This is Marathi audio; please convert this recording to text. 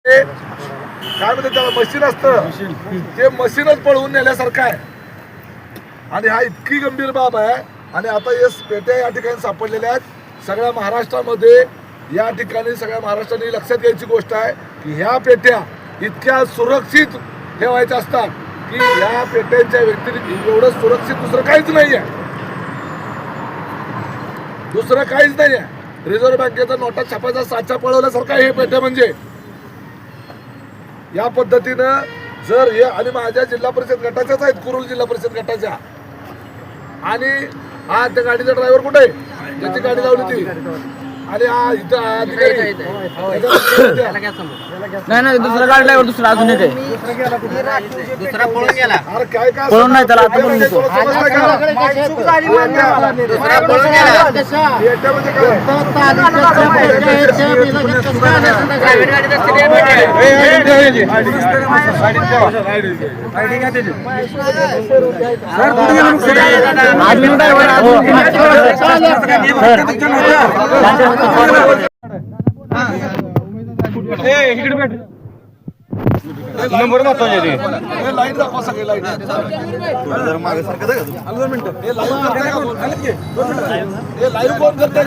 काय म्हणते त्याला मशीन असतं ते मशीनच पळवून नेल्यासारखं आहे आणि हा इतकी गंभीर बाब आहे। आणि आता या पेट्या या ठिकाणी सापडलेल्या आहेत सगळ्या महाराष्ट्रामध्ये। या ठिकाणी सगळ्या महाराष्ट्राने लक्षात घ्यायची गोष्ट आहे की ह्या पेट्या इतक्या सुरक्षित ठेवायच्या असतात की या पेट्यांच्या व्यतिरिक्त एवढं सुरक्षित दुसरं काहीच नाही आहे, दुसरं काहीच नाही आहे। रिझर्व्ह बँकेचा नोटा छापायचा साचा पळवल्यासारखा हे पेट्या म्हणजे या पद्धतीनं जर हे आणि माझ्या जिल्हा परिषद गटाच्याच आहेत कुरुल जिल्हा परिषद गटाच्या। आणि हा त्या गाडीचा ड्रायव्हर कुठे आहे ज्याची गाडी लावली ती आणि हा इथं अधिकारी नाही दुसरा गाडी ड्रायव्हर दुसरा अजून एक आहे दुसरा पळून गेला। अरे काय काय पळून नाही त्याला आता पळून येतो दुसरा पळून गेला पेट्या म्हणजे प्रायव्हेट गाडीत असते नंबर लाईट दाखवा सगळे लाईट लाईव्ह कोण करते